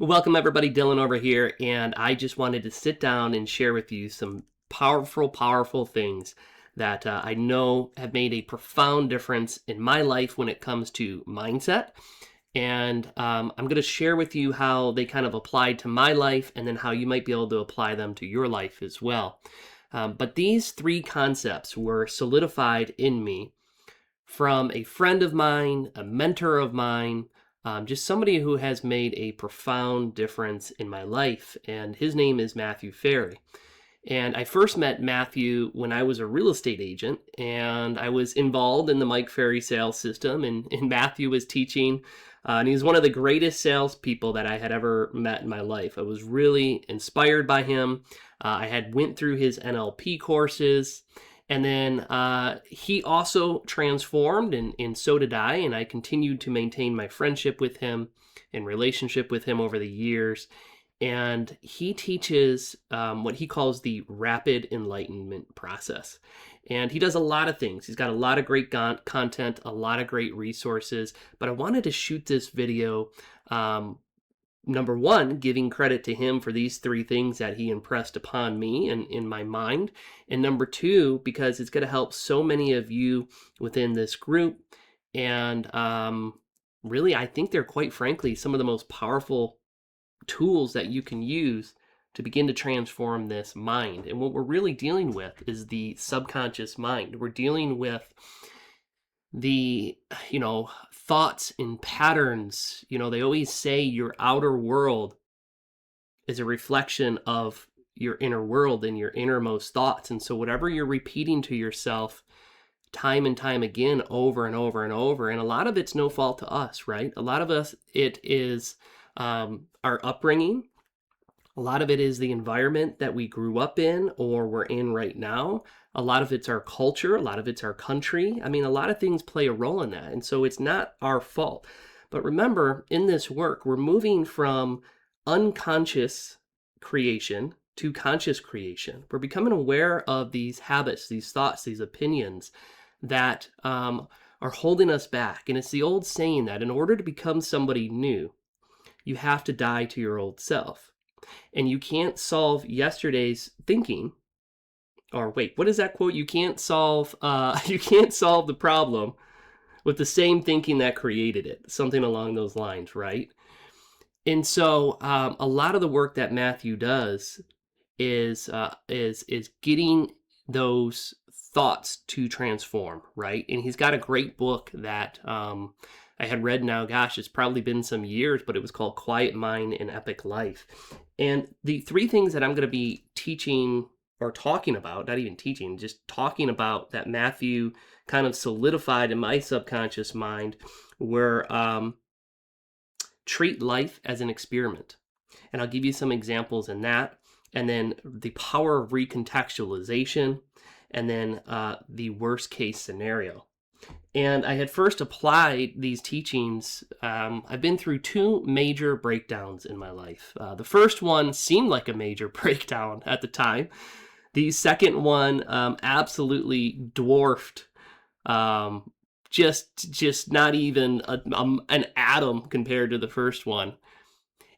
Welcome everybody, Dylan over here, and I just wanted to sit down and share with you some powerful things that I know have made a profound difference in my life when it comes to mindset. And I'm going to share with you how they kind of applied to my life and then how you might be able to apply them to your life as well. But these three concepts were solidified in me from a friend of mine, a mentor of mine, just somebody who has made a profound difference in my life. And his name is Matthew Ferry. And I first met Matthew when I was a real estate agent, and I was involved in the Mike Ferry sales system, and Matthew was teaching, and he was one of the greatest salespeople that I had ever met in my life. I was really inspired by him. I had went through his NLP courses, and then he also transformed, and so did I, and I continued to maintain my friendship with him and relationship with him over the years. And he teaches what he calls the Rapid Enlightenment Process. And he does a lot of things. He's got a lot of great content, a lot of great resources. But I wanted to shoot this video, number one, giving credit to him for these three things that he impressed upon me and in my mind. And number two, because it's going to help so many of you within this group. And really, I think they're quite frankly some of the most powerful tools that you can use to begin to transform this mind. And what we're really dealing with is the subconscious mind. We're dealing with the, thoughts and patterns. They always say your outer world is a reflection of your inner world and your innermost thoughts. And so whatever you're repeating to yourself time and time again, over and over and over, and a lot of it's no fault to us, right? A lot of us, it is our upbringing. A lot of it is the environment that we grew up in or we're in right now. A lot of it's our culture. A lot of it's our country. I mean, a lot of things play a role in that. And so it's not our fault. But remember, in this work, we're moving from unconscious creation to conscious creation. We're becoming aware of these habits, these thoughts, these opinions that are holding us back. And it's the old saying that in order to become somebody new, you have to die to your old self. And you can't solve yesterday's thinking. Or wait, what is that quote? You can't solve the problem with the same thinking that created it. Something along those lines, right? And so a lot of the work that Matthew does is getting those thoughts to transform, right? And he's got a great book that I had read now, gosh, it's probably been some years, but it was called Quiet Mind and Epic Life. And the three things that I'm going to be teaching or talking about, not even teaching, just talking about that Matthew kind of solidified in my subconscious mind were treat life as an experiment. And I'll give you some examples in that. And then the power of recontextualization, and then the worst case scenario. And I had first applied these teachings. I've been through two major breakdowns in my life. The first one seemed like a major breakdown at the time. The second one absolutely dwarfed, just not even an atom compared to the first one.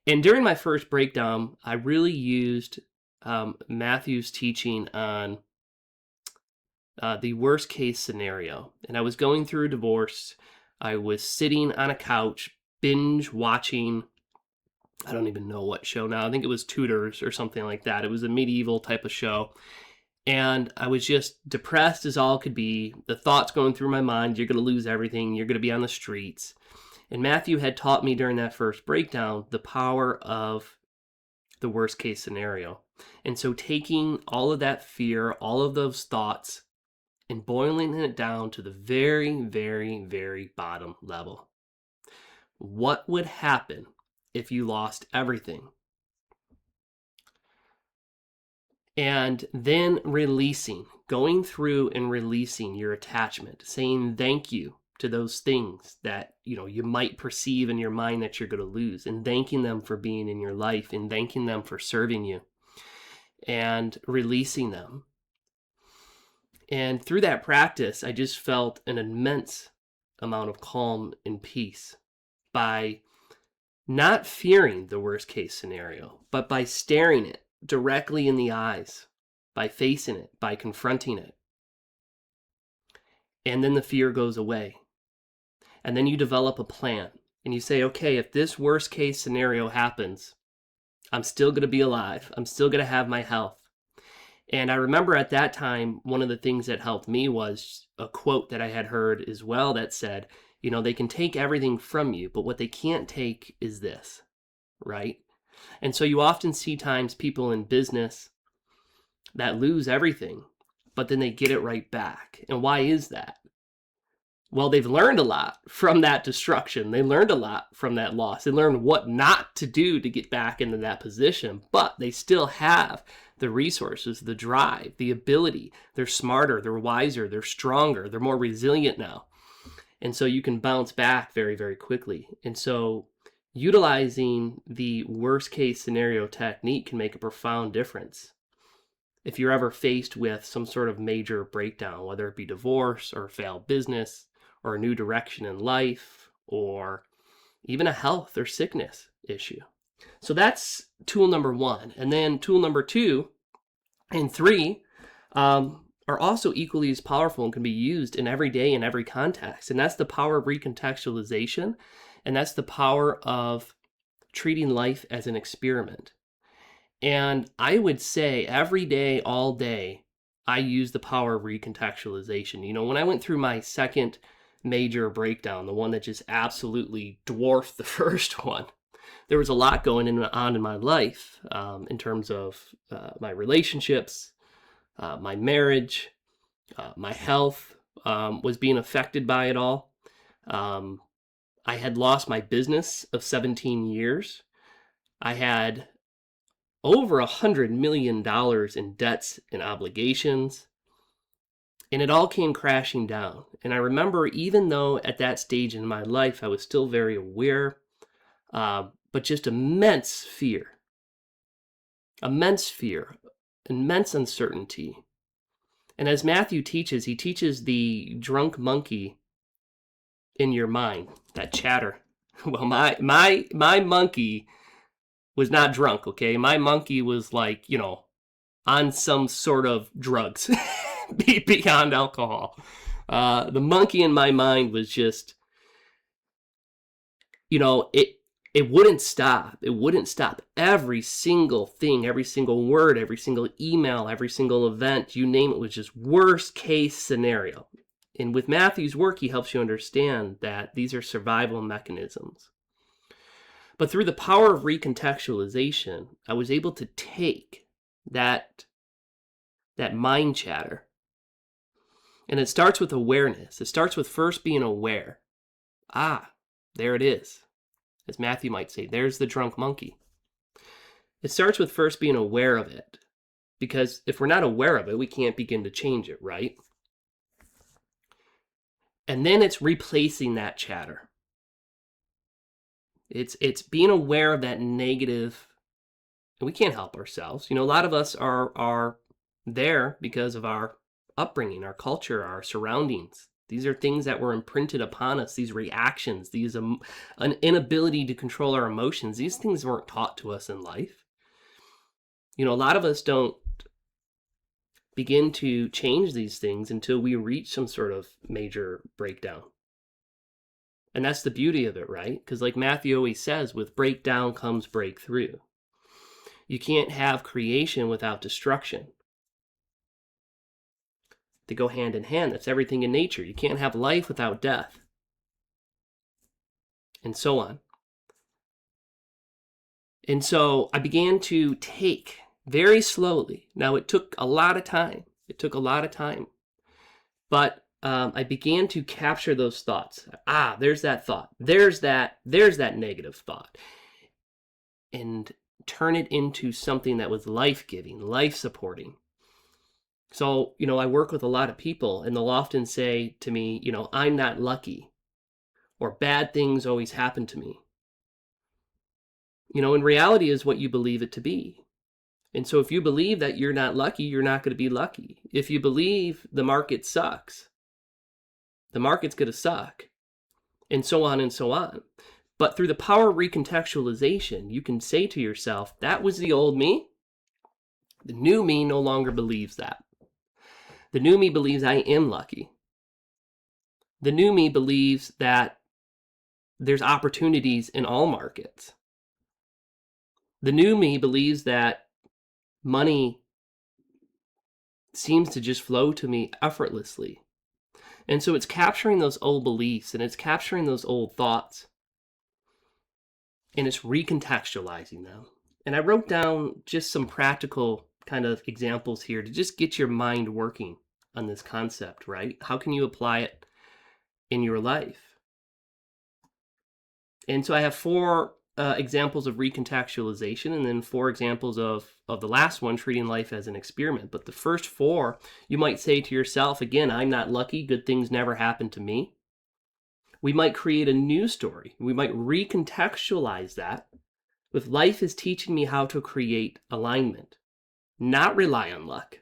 And during my first breakdown, I really used Matthew's teaching on the worst case scenario. And I was going through a divorce. I was sitting on a couch, binge watching, I don't even know what show now. I think it was Tudors or something like that. It was a medieval type of show. And I was just depressed as all could be. The thoughts going through my mind, you're going to lose everything. You're going to be on the streets. And Matthew had taught me during that first breakdown the power of the worst case scenario. And so taking all of that fear, all of those thoughts, and boiling it down to the very, very, very bottom level. What would happen if you lost everything? And then going through and releasing your attachment, saying thank you to those things that you might perceive in your mind that you're going to lose, and thanking them for being in your life, and thanking them for serving you, and releasing them. And through that practice, I just felt an immense amount of calm and peace by not fearing the worst case scenario, but by staring it directly in the eyes, by facing it, by confronting it. And then the fear goes away. And then you develop a plan and you say, okay, if this worst case scenario happens, I'm still going to be alive. I'm still going to have my health. And I remember at that time, one of the things that helped me was a quote that I had heard as well that said, they can take everything from you, but what they can't take is this, right? And so you often see times people in business that lose everything, but then they get it right back. And why is that? Well, they've learned a lot from that destruction. They learned a lot from that loss. They learned what not to do to get back into that position, but they still have the resources, the drive, the ability. They're smarter, they're wiser, they're stronger, they're more resilient now. And so you can bounce back very, very quickly. And so utilizing the worst case scenario technique can make a profound difference. If you're ever faced with some sort of major breakdown, whether it be divorce or failed business, or a new direction in life, or even a health or sickness issue. So that's tool number 1. And then tool number 2 and 3 are also equally as powerful and can be used in every day in every context. And that's the power of recontextualization. And that's the power of treating life as an experiment. And I would say every day, all day, I use the power of recontextualization. When I went through my second major breakdown, the one that just absolutely dwarfed the first one, there was a lot going on in my life in terms of my relationships, my marriage, my health was being affected by it all. I had lost my business of 17 years. I had over $100 million in debts and obligations. And it all came crashing down. And I remember, even though at that stage in my life I was still very aware, but just immense fear, immense uncertainty. And as Matthew teaches, he teaches the drunk monkey in your mind, that chatter. Well, my monkey was not drunk, okay? My monkey was like, on some sort of drugs. Beyond alcohol. The monkey in my mind was just, it wouldn't stop. It wouldn't stop. Every single thing, every single word, every single email, every single event, you name it, was just worst case scenario. And with Matthew's work, he helps you understand that these are survival mechanisms. But through the power of recontextualization, I was able to take that mind chatter. And it starts with awareness. It starts with first being aware. There it is. As Matthew might say, there's the drunk monkey. It starts with first being aware of it. Because if we're not aware of it, we can't begin to change it, right? And then it's replacing that chatter. It's being aware of that negative, and we can't help ourselves. A lot of us are there because of our upbringing, our culture, our surroundings. These are things that were imprinted upon us, these reactions, an inability to control our emotions. These things weren't taught to us in life. A lot of us don't begin to change these things until we reach some sort of major breakdown. And that's the beauty of it, right? Because like Matthew always says, with breakdown comes breakthrough. You can't have creation without destruction. They go hand in hand. That's everything in nature. You can't have life without death. And so on. And so I began to take very slowly. Now it took a lot of time. But I began to capture those thoughts. There's that thought. There's that negative thought. And turn it into something that was life-giving, life-supporting. So, I work with a lot of people, and they'll often say to me, I'm not lucky, or bad things always happen to me. In reality is what you believe it to be. And so if you believe that you're not lucky, you're not going to be lucky. If you believe the market sucks, the market's going to suck, and so on and so on. But through the power of recontextualization, you can say to yourself, that was the old me. The new me no longer believes that. The new me believes I am lucky. The new me believes that there's opportunities in all markets. The new me believes that money seems to just flow to me effortlessly. And so it's capturing those old beliefs and it's capturing those old thoughts and it's recontextualizing them. And I wrote down just some practical kind of examples here to just get your mind working on this concept, right? How can you apply it in your life? And so I have 4 examples of recontextualization and then 4 examples of the last one, treating life as an experiment. But the first 4, you might say to yourself, again, I'm not lucky, good things never happen to me. We might create a new story. We might recontextualize that with life is teaching me how to create alignment, not rely on luck.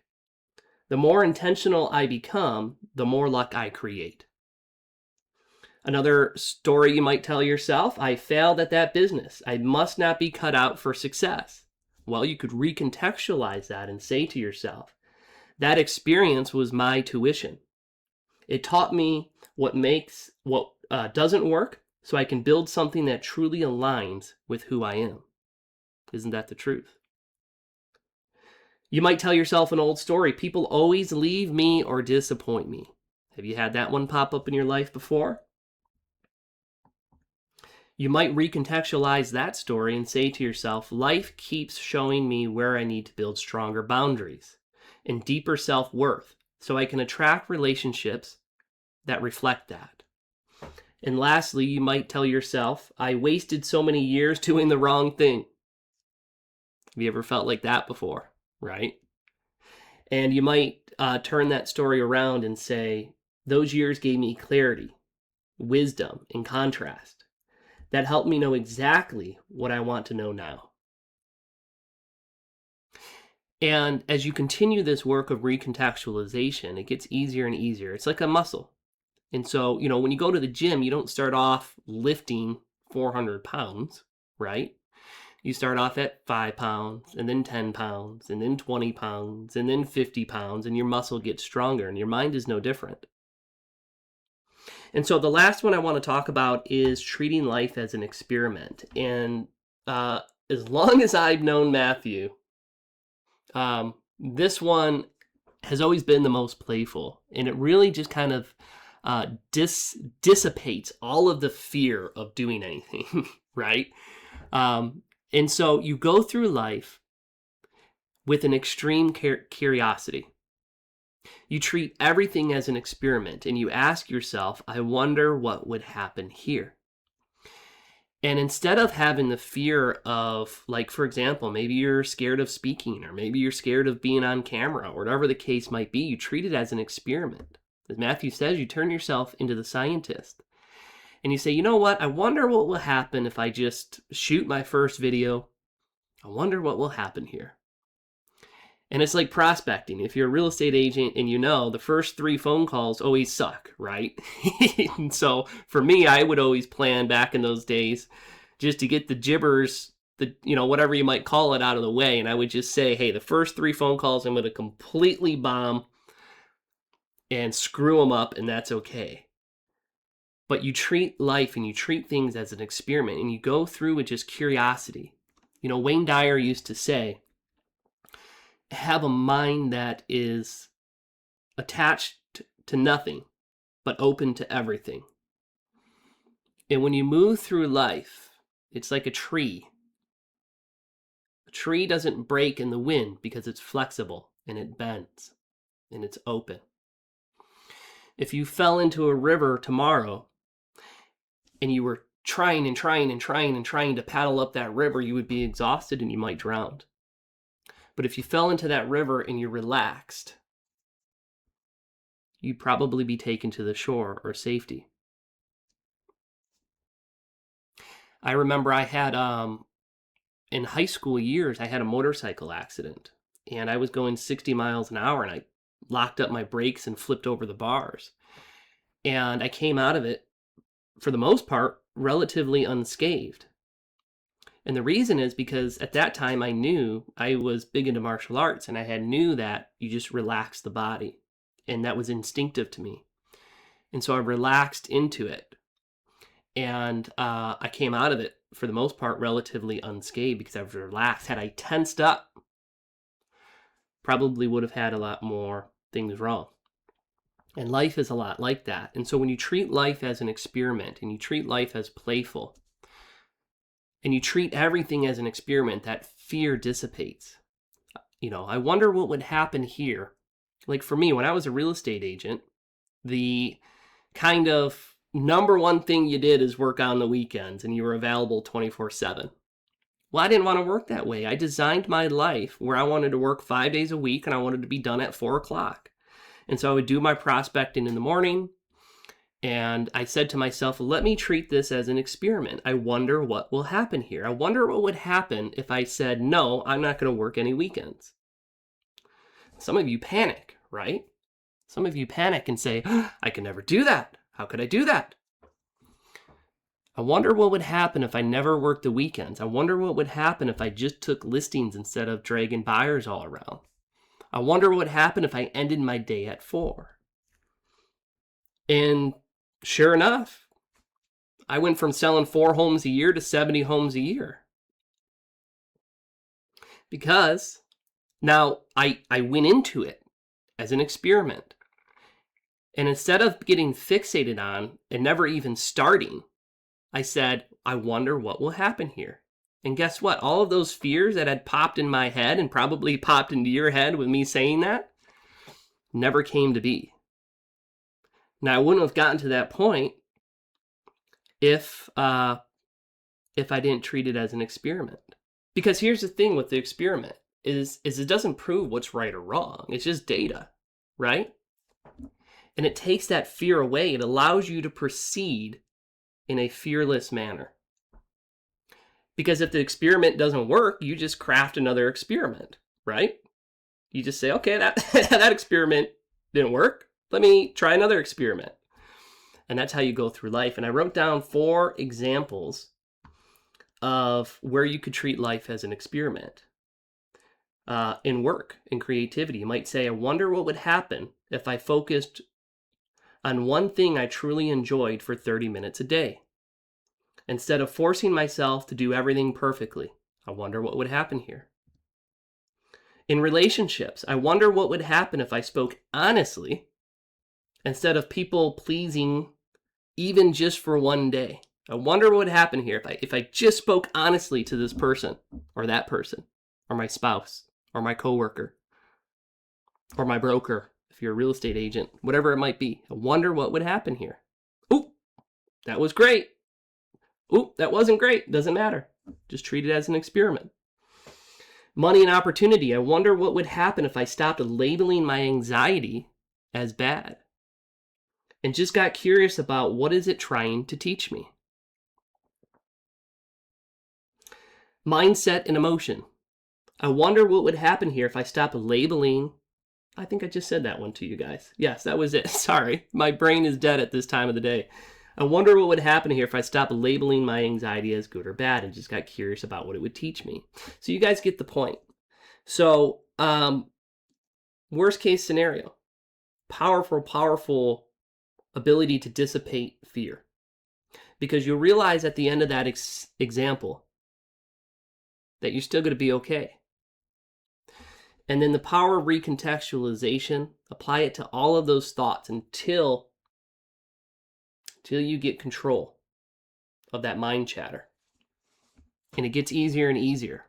The more intentional I become, the more luck I create. Another story you might tell yourself, I failed at that business. I must not be cut out for success. Well, you could recontextualize that and say to yourself, that experience was my tuition. It taught me what doesn't work, so I can build something that truly aligns with who I am. Isn't that the truth? You might tell yourself an old story. People always leave me or disappoint me. Have you had that one pop up in your life before? You might recontextualize that story and say to yourself, life keeps showing me where I need to build stronger boundaries and deeper self-worth so I can attract relationships that reflect that. And lastly, you might tell yourself, I wasted so many years doing the wrong thing. Have you ever felt like that before, right? And you might turn that story around and say, those years gave me clarity, wisdom, and contrast that helped me know exactly what I want to know now. And as you continue this work of recontextualization, it gets easier and easier. It's like a muscle. And so, when you go to the gym, you don't start off lifting 400 pounds, right? You start off at 5 pounds, and then 10 pounds, and then 20 pounds, and then 50 pounds, and your muscle gets stronger, and your mind is no different. And so the last one I want to talk about is treating life as an experiment. And as long as I've known Matthew, this one has always been the most playful, and it really just kind of dissipates all of the fear of doing anything, right? And so you go through life with an extreme curiosity. You treat everything as an experiment, and you ask yourself, I wonder what would happen here. And instead of having the fear of, like, for example, maybe you're scared of speaking, or maybe you're scared of being on camera, or whatever the case might be, you treat it as an experiment. As Matthew says, you turn yourself into the scientist. And you say, you know what? I wonder what will happen if I just shoot my first video. I wonder what will happen here. And it's like prospecting. If you're a real estate agent and the first 3 phone calls always suck, right? And so for me, I would always plan back in those days just to get the gibbers, whatever you might call it, out of the way. And I would just say, hey, the first 3 phone calls, I'm going to completely bomb and screw them up, and that's okay. But you treat life and you treat things as an experiment, and you go through with just curiosity. Wayne Dyer used to say, have a mind that is attached to nothing, but open to everything. And when you move through life, it's like a tree. A tree doesn't break in the wind because it's flexible and it bends and it's open. If you fell into a river tomorrow and you were trying to paddle up that river, you would be exhausted and you might drown. But if you fell into that river and you're relaxed, you'd probably be taken to the shore or safety. I remember I had, in high school years, I had a motorcycle accident. And I was going 60 miles an hour, and I locked up my brakes and flipped over the bars. And I came out of it, for the most part, relatively unscathed. And the reason is because at that time I knew I was big into martial arts, and I knew that you just relax the body, and that was instinctive to me. And so I relaxed into it, and I came out of it for the most part relatively unscathed because I was relaxed. Had I tensed up, probably would have had a lot more things wrong. And life is a lot like that. And so when you treat life as an experiment, and you treat life as playful, and you treat everything as an experiment, that fear dissipates. I wonder what would happen here. Like for me, when I was a real estate agent, the kind of number one thing you did is work on the weekends, and you were available 24/7. Well, I didn't want to work that way. I designed my life where I wanted to work 5 days a week, and I wanted to be done at 4 o'clock. And so I would do my prospecting in the morning, and I said to myself, let me treat this as an experiment. I wonder what will happen here. I wonder what would happen if I said, no, I'm not going to work any weekends. Some of you panic, right? Some of you panic and say, I can never do that. How could I do that? I wonder what would happen if I never worked the weekends. I wonder what would happen if I just took listings instead of dragging buyers all around. I wonder what would happen if I ended my day at 4. And sure enough, I went from selling 4 homes a year to 70 homes a year. Because now I went into it as an experiment. And instead of getting fixated on and never even starting, I said, I wonder what will happen here. And guess what? All of those fears that had popped in my head and probably popped into your head with me saying that never came to be. Now, I wouldn't have gotten to that point if I didn't treat it as an experiment. Because here's the thing with the experiment is it doesn't prove what's right or wrong. It's just data, right? And it takes that fear away. It allows you to proceed in a fearless manner. Because if the experiment doesn't work, you just craft another experiment, right? You just say, okay, that experiment didn't work. Let me try another experiment. And that's how you go through life. And I wrote down 4 examples of where you could treat life as an experiment. In work, in creativity, you might say, I wonder what would happen if I focused on one thing I truly enjoyed for 30 minutes a day. Instead of forcing myself to do everything perfectly, I wonder what would happen here. In relationships, I wonder what would happen if I spoke honestly instead of people pleasing, even just for one day. I wonder what would happen here if I just spoke honestly to this person or that person or my spouse or my coworker or my broker, if you're a real estate agent, whatever it might be. I wonder what would happen here. Ooh, that was great. Ooh, that wasn't great. Doesn't matter. Just treat it as an experiment. Money and opportunity. I wonder what would happen if I stopped labeling my anxiety as bad and just got curious about what is it trying to teach me. Mindset and emotion. I wonder what would happen here if I stopped labeling. I think I just said that one to you guys. Yes, that was it. Sorry, my brain is dead at this time of the day. I wonder what would happen here if I stopped labeling my anxiety as good or bad and just got curious about what it would teach me. So you guys get the point. So, worst case scenario, powerful ability to dissipate fear. Because you'll realize at the end of that example that you're still going to be okay. And then the power of recontextualization, apply it to all of those thoughts until you get control of that mind chatter. And it gets easier and easier.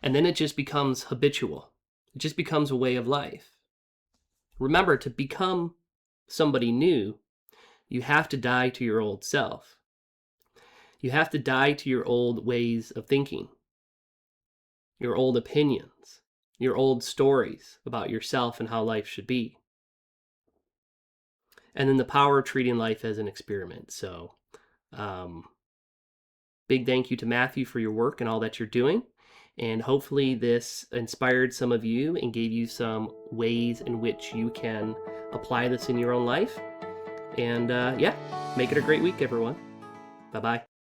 And then it just becomes habitual. It just becomes a way of life. Remember, to become somebody new, you have to die to your old self. You have to die to your old ways of thinking, your old opinions, your old stories about yourself and how life should be. And then the power of treating life as an experiment. So, big thank you to Matthew for your work and all that you're doing. And hopefully this inspired some of you and gave you some ways in which you can apply this in your own life. And yeah, make it a great week, everyone. Bye-bye.